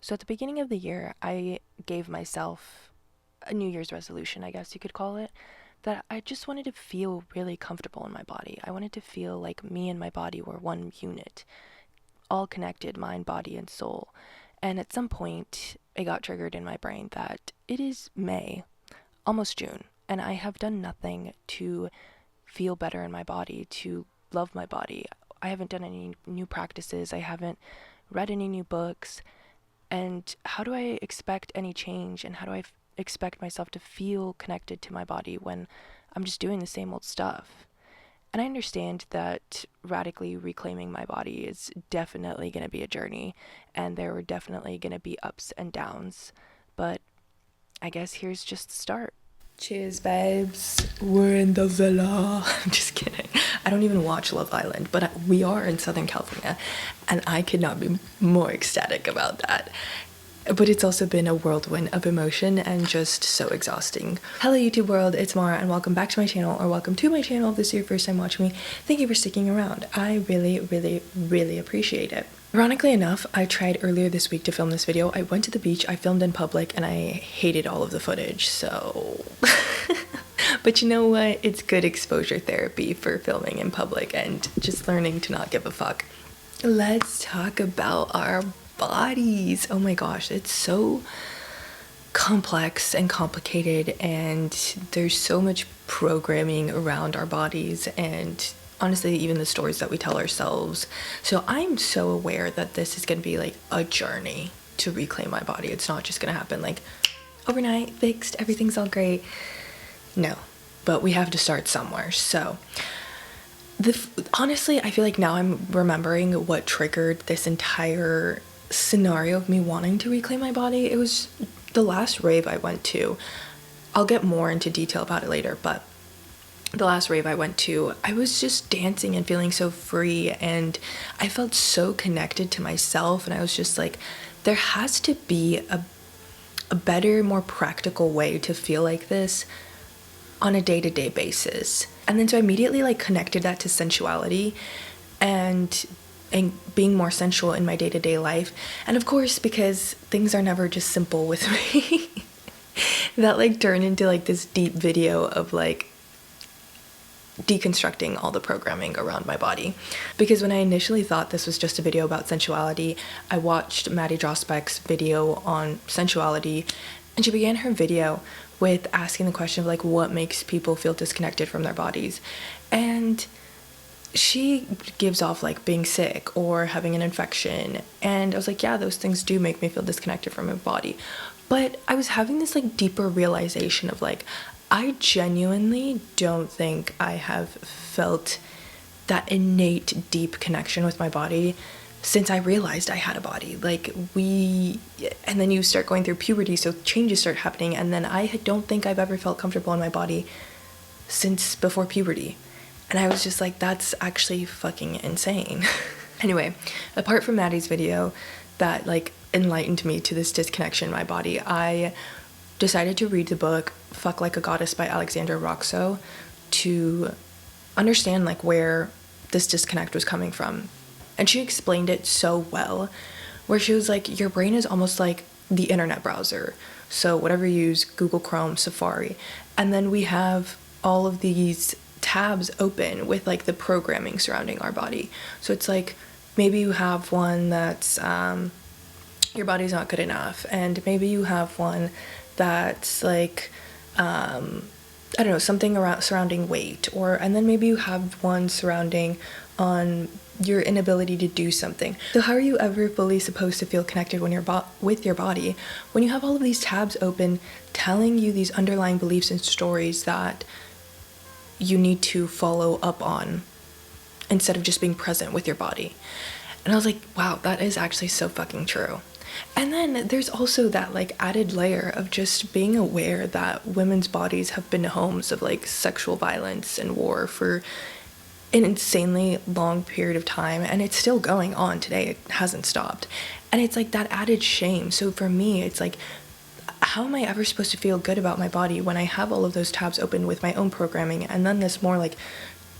So at the beginning of the year, I gave myself a New Year's resolution, I guess you could call it, that I just wanted to feel really comfortable in my body. I wanted to feel like me and my body were one unit, all connected, mind, body, and soul. And at some point, it got triggered in my brain that it is May, almost June, and I have done nothing to feel better in my body, to love my body. I haven't done any new practices, I haven't read any new books. And how do I expect any change? And how do I expect myself to feel connected to my body when I'm just doing the same old stuff? And I understand that radically reclaiming my body is definitely going to be a journey, and there were definitely going to be ups and downs. But I guess here's just the start. Cheers, babes. We're in the villa. I'm just kidding. I don't even watch Love Island, but we are in Southern California, and I could not be more ecstatic about that. But it's also been a whirlwind of emotion and just so exhausting. Hello YouTube world, it's Mara and welcome back to my channel, or welcome to my channel if this is your first time watching me. Thank you for sticking around. I really appreciate it. Ironically enough, I tried earlier this week to film this video. I went to the beach, I filmed in public, and I hated all of the footage, so... But you know what? It's good exposure therapy for filming in public and just learning to not give a fuck. Let's talk about our bodies. Oh my gosh, it's so complex and complicated, and there's so much programming around our bodies and honestly even the stories that we tell ourselves. So I'm so aware that this is going to be like a journey to reclaim my body. It's not just going to happen like overnight, fixed, everything's all great. No, but we have to start somewhere. So honestly, I feel like now I'm remembering what triggered this entire scenario of me wanting to reclaim my body. It was the last rave I went to. I'll get more into detail about it later, but the last rave I went to, I was just dancing and feeling so free, and I felt so connected to myself, and I was just like, there has to be a better, more practical way to feel like this on a day-to-day basis. And then so I immediately like connected that to sensuality and being more sensual in my day-to-day life. And of course, because things are never just simple with me, that like turned into like this deep video of like deconstructing all the programming around my body. Because when I initially thought this was just a video about sensuality, I watched Maddie Drosbeck's video on sensuality, and she began her video with asking the question of like what makes people feel disconnected from their bodies. And she gives off like being sick or having an infection, and I was like, yeah, those things do make me feel disconnected from my body. But I was having this like deeper realization of like, I genuinely don't think I have felt that innate deep connection with my body since I realized I had a body. And then you start going through puberty, so changes start happening, and then I don't think I've ever felt comfortable in my body since before puberty. And I was just like, that's actually fucking insane. Anyway, apart from Maddie's video that like enlightened me to this disconnection in my body, I decided to read the book Fuck Like a Goddess by Alexandra Roxo to understand like where this disconnect was coming from. And she explained it so well, where she was like, your brain is almost like the internet browser. So whatever you use, Google Chrome, Safari, and then we have all of these tabs open with like the programming surrounding our body. So it's like maybe you have one that's your body's not good enough, and maybe you have one that's like I don't know, something around surrounding weight, and then maybe you have one surrounding on your inability to do something. So how are you ever fully supposed to feel connected when you're with your body when you have all of these tabs open telling you these underlying beliefs and stories that you need to follow up on instead of just being present with your body? And I was like, wow, that is actually so fucking true. And then there's also that like added layer of just being aware that women's bodies have been homes of like sexual violence and war for an insanely long period of time, and it's still going on today. It hasn't stopped. And it's like that added shame. So for me, it's like, how am I ever supposed to feel good about my body when I have all of those tabs open with my own programming, and then this more like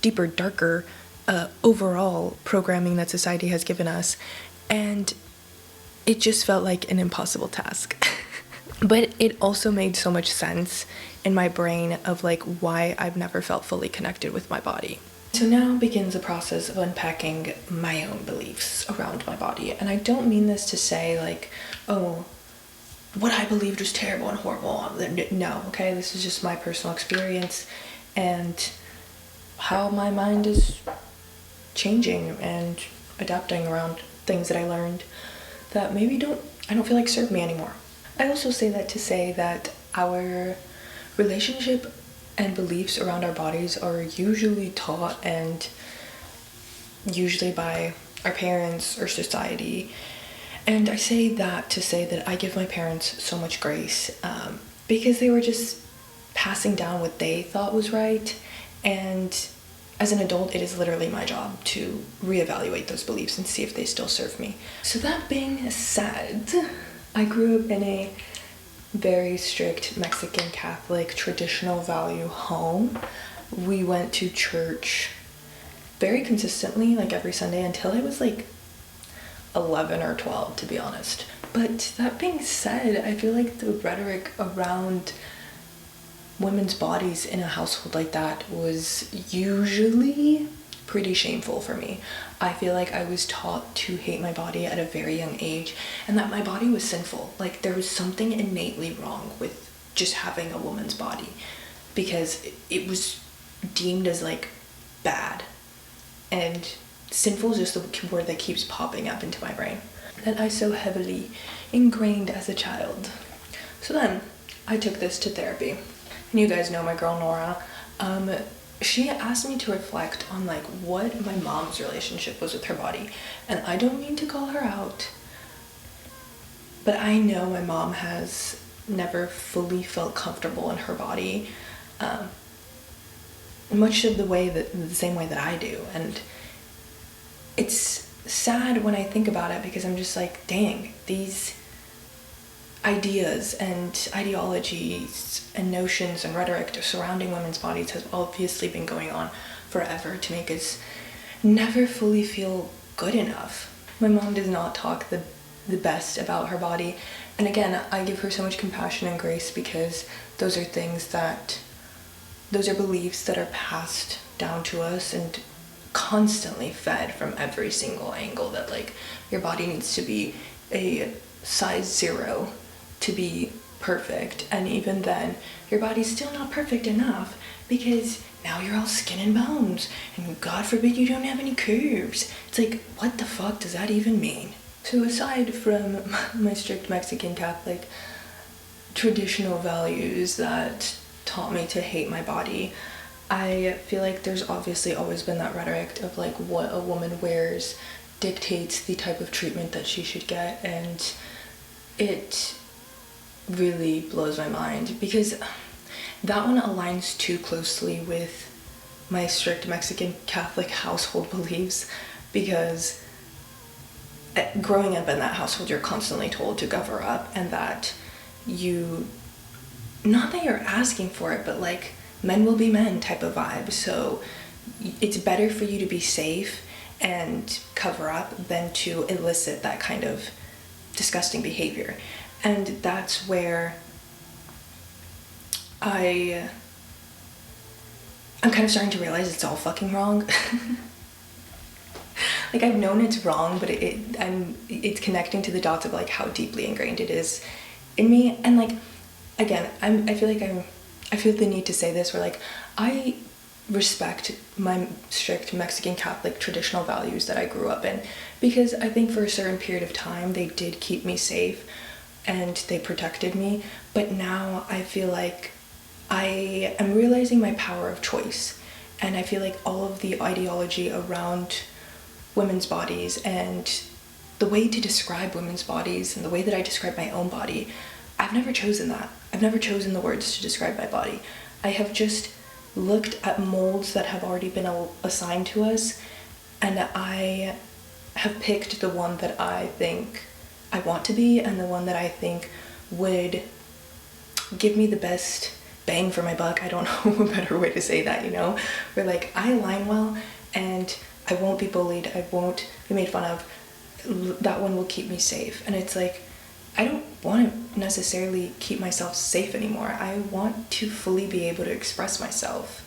deeper, darker overall programming that society has given us? And it just felt like an impossible task. But it also made so much sense in my brain of like why I've never felt fully connected with my body. So now begins the process of unpacking my own beliefs around my body. And I don't mean this to say like, oh, what I believed was terrible and horrible. No, okay, this is just my personal experience and how my mind is changing and adapting around things that I learned that maybe I don't feel like serve me anymore. I also say that to say that our relationship and beliefs around our bodies are usually taught and usually by our parents or society. And I say that to say that I give my parents so much grace because they were just passing down what they thought was right. And as an adult, it is literally my job to reevaluate those beliefs and see if they still serve me. So that being said, I grew up in a very strict Mexican Catholic traditional value home. We went to church very consistently, like every Sunday, until I was like 11 or 12, to be honest. But that being said, I feel like the rhetoric around women's bodies in a household like that was usually pretty shameful for me. I feel like I was taught to hate my body at a very young age and that my body was sinful. Like there was something innately wrong with just having a woman's body because it was deemed as like bad, and sinful is just the word that keeps popping up into my brain that I so heavily ingrained as a child. So then I took this to therapy. And you guys know my girl Nora. She asked me to reflect on like what my mom's relationship was with her body. And I don't mean to call her out, but I know my mom has never fully felt comfortable in her body, much of the same way that I do. And it's sad when I think about it because I'm just like, dang, these ideas and ideologies and notions and rhetoric surrounding women's bodies has obviously been going on forever to make us never fully feel good enough. My mom does not talk the best about her body, and again, I give her so much compassion and grace because those are beliefs that are passed down to us and constantly fed from every single angle, that like your body needs to be a size 0 to be perfect, and even then your body's still not perfect enough because now you're all skin and bones and God forbid you don't have any curves. It's like, what the fuck does that even mean? So aside from my strict Mexican Catholic traditional values that taught me to hate my body, I feel like there's obviously always been that rhetoric of like what a woman wears dictates the type of treatment that she should get, and it really blows my mind because that one aligns too closely with my strict Mexican Catholic household beliefs, because growing up in that household you're constantly told to cover up and that not that you're asking for it, but like men will be men type of vibe. So it's better for you to be safe and cover up than to elicit that kind of disgusting behavior. And that's where I'm kind of starting to realize it's all fucking wrong. Like I've known it's wrong, but it's connecting to the dots of like how deeply ingrained it is in me. And like again, I feel the need to say this, where like I respect my strict Mexican Catholic traditional values that I grew up in, because I think for a certain period of time they did keep me safe and they protected me. But now I feel like I am realizing my power of choice, and I feel like all of the ideology around women's bodies and the way to describe women's bodies and the way that I describe my own body, I've never chosen that. I've never chosen the words to describe my body. I have just looked at molds that have already been assigned to us, and I have picked the one that I think I want to be and the one that I think would give me the best bang for my buck. I don't know a better way to say that, you know? Where like I align well and I won't be bullied, I won't be made fun of. that one will keep me safe. And it's like, I don't want to necessarily keep myself safe anymore. I want to fully be able to express myself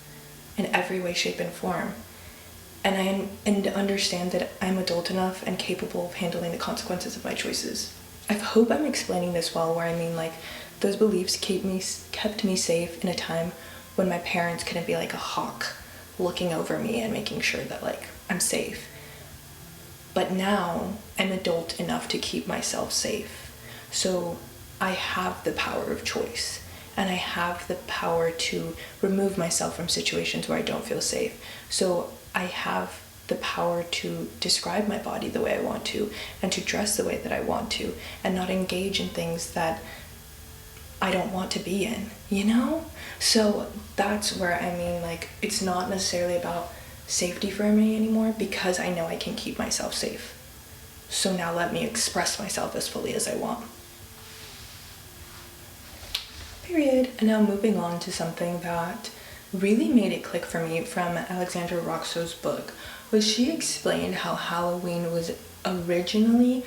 in every way, shape, and form. And understand that I'm adult enough and capable of handling the consequences of my choices. I hope I'm explaining this well, where I mean, like, those beliefs kept me safe in a time when my parents couldn't be like a hawk looking over me and making sure that, like, I'm safe. But now I'm adult enough to keep myself safe. So I have the power of choice, and I have the power to remove myself from situations where I don't feel safe. So I have the power to describe my body the way I want to, and to dress the way that I want to, and not engage in things that I don't want to be in, you know? So that's where I mean, like, it's not necessarily about safety for me anymore, because I know I can keep myself safe. So now let me express myself as fully as I want. Period. And now moving on to something that really made it click for me from Alexandra Roxo's book, was she explained how Halloween was originally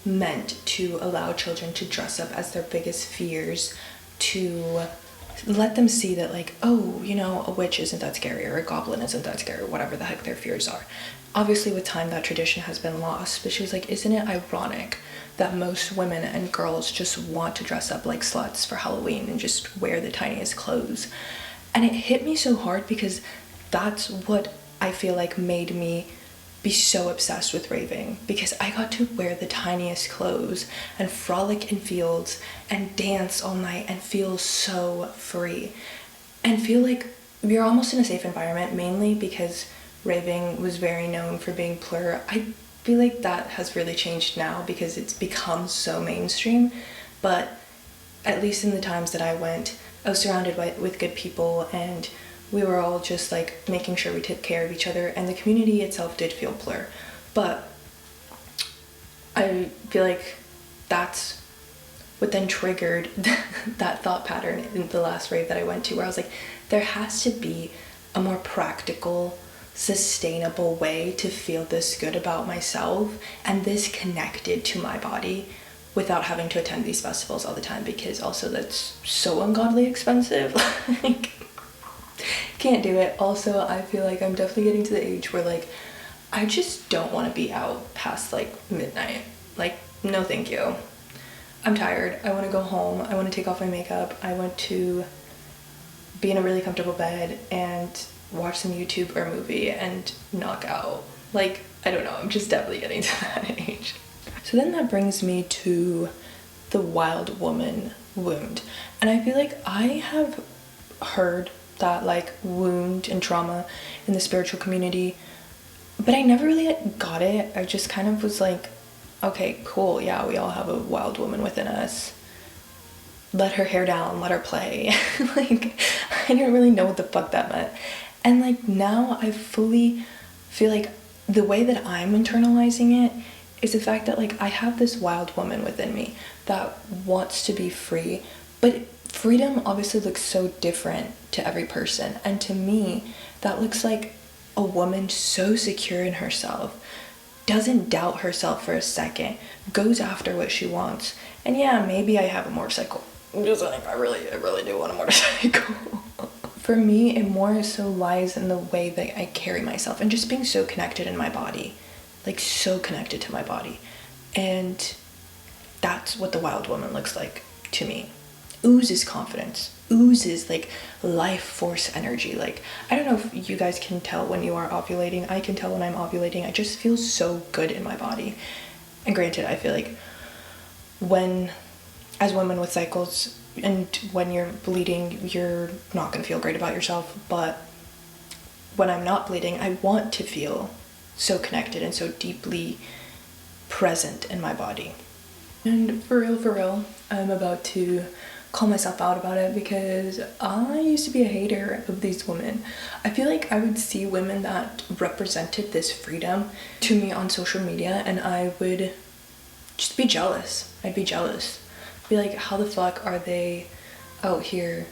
meant to allow children to dress up as their biggest fears, to let them see that, like, oh, you know, a witch isn't that scary, or a goblin isn't that scary, or whatever the heck their fears are. Obviously with time that tradition has been lost, but she was like, isn't it ironic that most women and girls just want to dress up like sluts for Halloween and just wear the tiniest clothes? And it hit me so hard, because that's what I feel like made me be so obsessed with raving, because I got to wear the tiniest clothes and frolic in fields and dance all night and feel so free and feel like you're almost in a safe environment, mainly because raving was very known for being plur. I feel like that has really changed now because it's become so mainstream, but at least in the times that I went, I was surrounded with good people, and we were all just like making sure we took care of each other, and the community itself did feel plur. But I feel like that's what then triggered that thought pattern in the last rave that I went to, where I was like, there has to be a more practical, sustainable way to feel this good about myself and this connected to my body without having to attend these festivals all the time, because also that's so ungodly expensive. Like, can't do it. Also, I feel like I'm definitely getting to the age where, like, I just don't want to be out past like midnight. Like, no thank you. I'm tired. I want to go home. I want to take off my makeup. I want to be in a really comfortable bed and watch some YouTube or a movie and knock out. Like, I don't know, I'm just definitely getting to that age. So then that brings me to the wild woman wound. And I feel like I have heard that, like, wound and trauma in the spiritual community, but I never really got it. I just kind of was like, okay, cool, yeah, we all have a wild woman within us. Let her hair down, let her play. Like, I didn't really know what the fuck that meant. And like, now I fully feel like the way that I'm internalizing it is the fact that, like, I have this wild woman within me that wants to be free, but freedom obviously looks so different to every person. And to me, that looks like a woman so secure in herself, doesn't doubt herself for a second, goes after what she wants. And yeah, maybe I have a motorcycle. I'm just like, I really do want a motorcycle. For me, it more so lies in the way that I carry myself and just being so connected in my body, like so connected to my body. And that's what the wild woman looks like to me. Oozes confidence, oozes like life force energy. Like, I don't know if you guys can tell when you are ovulating. I can tell when I'm ovulating. I just feel so good in my body. And granted, I feel like when, as women with cycles, and when you're bleeding, you're not going to feel great about yourself. But when I'm not bleeding, I want to feel so connected and so deeply present in my body. And for real, I'm about to call myself out about it, because I used to be a hater of these women. I feel like I would see women that represented this freedom to me on social media, and I would just be jealous. I'd be jealous. Be like, how the fuck are they out here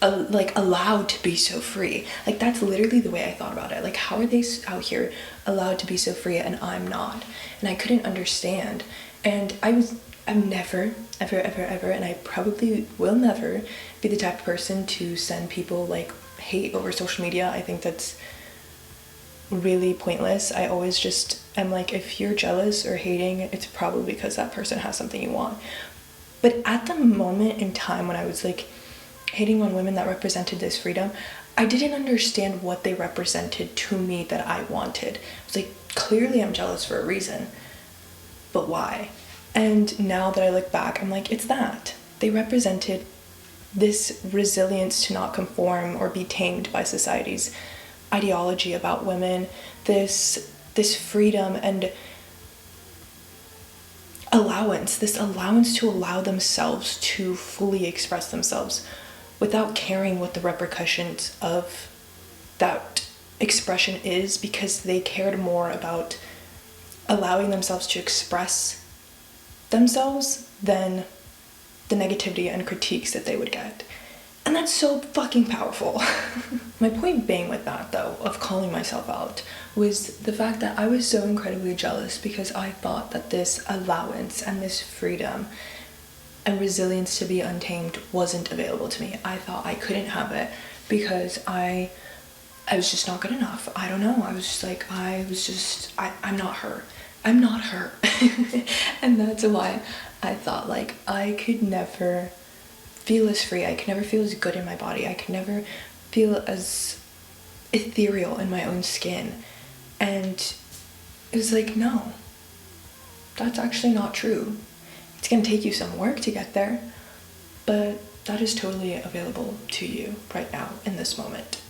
like allowed to be so free. Like that's literally the way I thought about it. Like how are they out here allowed to be so free and I'm not? And I couldn't understand. And I'm never ever, and I probably will never be the type of person to send people like hate over social media. I think that's really pointless. I always just am like, if you're jealous or hating, it's probably because that person has something you want. But at the moment in time when I was like hating on women that represented this freedom, I didn't understand what they represented to me that I wanted. I was like, clearly I'm jealous for a reason, but why? And now that I look back, I'm like, it's that. They represented this resilience to not conform or be tamed by society's ideology about women, this freedom and this allowance to allow themselves to fully express themselves without caring what the repercussions of that expression is, because they cared more about allowing themselves to express themselves than the negativity and critiques that they would get. And that's so fucking powerful. My point being with that, though, of calling myself out, was the fact that I was so incredibly jealous because I thought that this allowance and this freedom and resilience to be untamed wasn't available to me. I thought I couldn't have it because I was just not good enough. I don't know. I was just like, I'm not her. I'm not her. And that's why I thought like I could never feel as free. I could never feel as good in my body. I could never feel as ethereal in my own skin. And it was like, no, that's actually not true. It's gonna take you some work to get there, but that is totally available to you right now in this moment.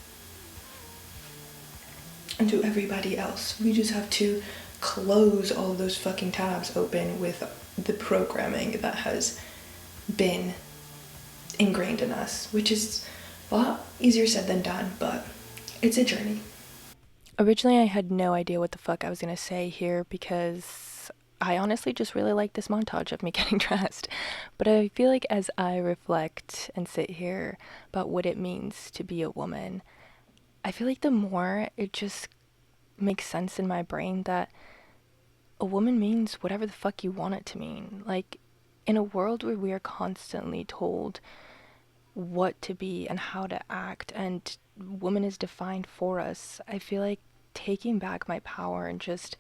And to everybody else. We just have to close all of those fucking tabs open with the programming that has been ingrained in us, which is a lot easier said than done, but it's a journey. Originally, I had no idea what the fuck I was gonna say here because I honestly just really like this montage of me getting dressed. But I feel like as I reflect and sit here about what it means to be a woman, I feel like the more it just makes sense in my brain that a woman means whatever the fuck you want it to mean. Like, in a world where we are constantly told what to be and how to act, and woman is defined for us, I feel like taking back my power and just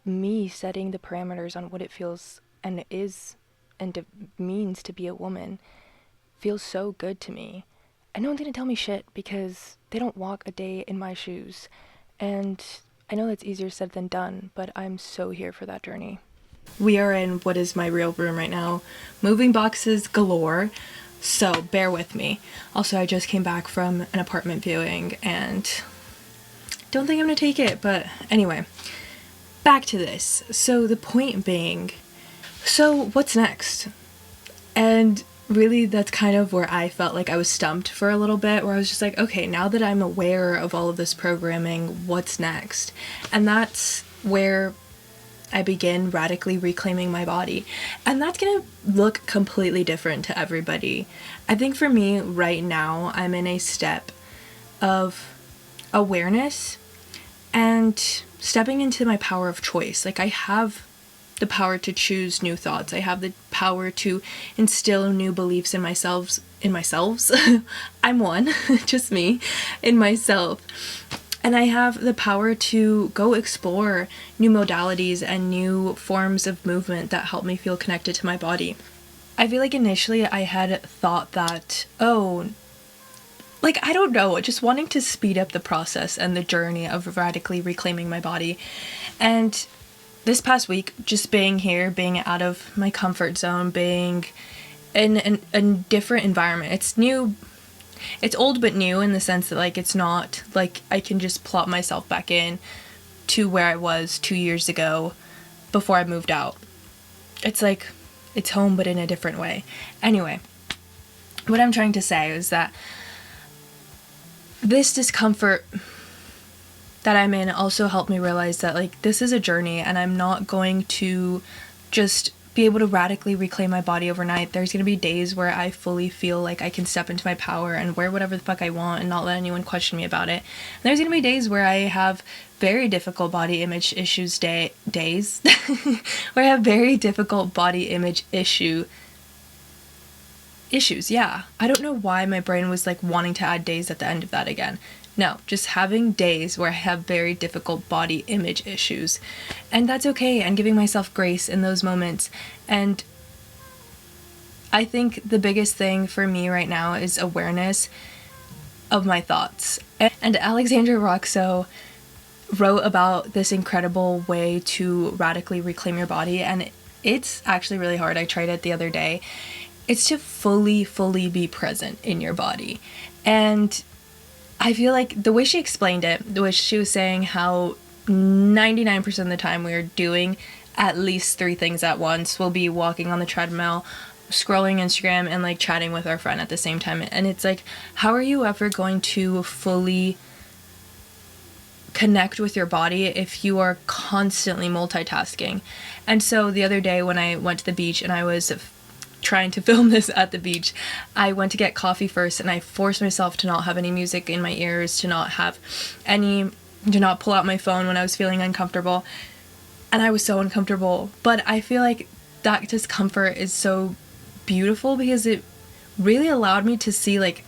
me setting the parameters on what it feels and is and means to be a woman feels so good to me. And no one's gonna tell me shit because they don't walk a day in my shoes. And I know that's easier said than done, but I'm so here for that journey. We are in what is my real room right now. Moving boxes galore, so bear with me. Also, I just came back from an apartment viewing and don't think I'm gonna take it, but anyway, back to this. So the point being, so what's next? And really that's kind of where I felt like I was stumped for a little bit, where I was just like, okay, now that I'm aware of all of this programming, what's next? And that's where I begin radically reclaiming my body. And that's gonna look completely different to everybody. I think for me right now, I'm in a step of awareness and stepping into my power of choice. Like, I have the power to choose new thoughts. I have the power to instill new beliefs in myself. I'm one, just me, in myself. And I have the power to go explore new modalities and new forms of movement that help me feel connected to my body. I feel like initially I had thought that, I don't know, just wanting to speed up the process and the journey of radically reclaiming my body. And this past week, just being here, being out of my comfort zone, being in a different environment. It's new. It's old but new in the sense that, like, it's not like I can just plop myself back in to where I was 2 years ago before I moved out. It's like, it's home but in a different way. Anyway, what I'm trying to say is that this discomfort that I'm in also helped me realize that, like, this is a journey and I'm not going to just be able to radically reclaim my body overnight. There's gonna be days where I fully feel like I can step into my power and wear whatever the fuck I want and not let anyone question me about it. And there's gonna be days where I have very difficult body image issues days where I have very difficult body image issues. Yeah, I don't know why my brain was like wanting to add days at the end of that again. No, just having days where I have very difficult body image issues. And that's okay, and giving myself grace in those moments. And I think the biggest thing for me right now is awareness of my thoughts. And Alexandra Roxo wrote about this incredible way to radically reclaim your body, and it's actually really hard. I tried it the other day. It's to fully be present in your body. And I feel like the way she explained it, the way she was saying how 99% of the time we are doing at least 3 things at once. We'll be walking on the treadmill, scrolling Instagram, and like chatting with our friend at the same time. And it's like, how are you ever going to fully connect with your body if you are constantly multitasking? And so the other day when I went to the beach and I was trying to film this at the beach, I went to get coffee first, and I forced myself to not have any music in my ears, to not pull out my phone when I was feeling uncomfortable. And I was so uncomfortable, but I feel like that discomfort is so beautiful because it really allowed me to see, like,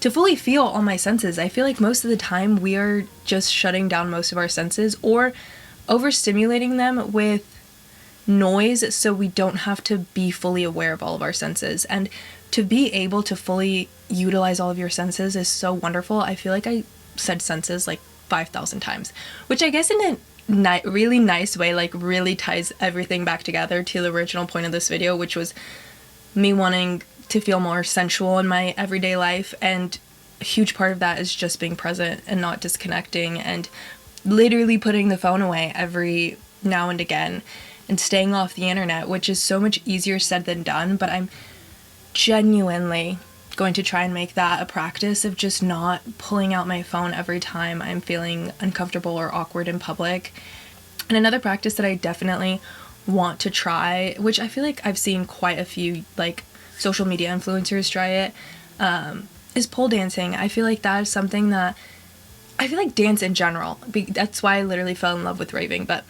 to fully feel all my senses. I feel like most of the time we are just shutting down most of our senses or overstimulating them with noise, so we don't have to be fully aware of all of our senses. And to be able to fully utilize all of your senses is so wonderful. I feel like I said senses like 5,000 times, which I guess in a really nice way, like, really ties everything back together to the original point of this video, which was me wanting to feel more sensual in my everyday life. And a huge part of that is just being present and not disconnecting, and literally putting the phone away every now and again, and staying off the internet, which is so much easier said than done. But I'm genuinely going to try and make that a practice of just not pulling out my phone every time I'm feeling uncomfortable or awkward in public. And another practice that I definitely want to try, which I feel like I've seen quite a few like social media influencers try it, is pole dancing. I feel like that is something that I feel like dance in general, that's why I literally fell in love with raving, but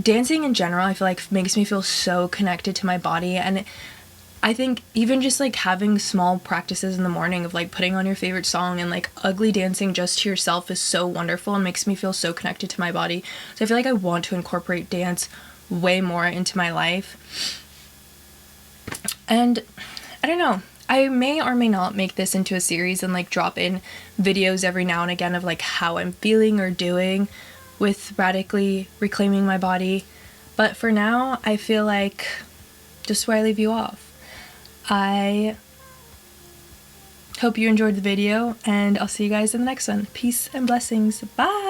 dancing in general I feel like makes me feel so connected to my body. And I think even just like having small practices in the morning of like putting on your favorite song and like ugly dancing just to yourself is so wonderful and makes me feel so connected to my body. So I feel like I want to incorporate dance way more into my life. And I don't know, I may or may not make this into a series and like drop in videos every now and again of like how I'm feeling or doing with radically reclaiming my body. But for now, I feel like just where I leave you off. I hope you enjoyed the video, and I'll see you guys in the next one. Peace and blessings. Bye!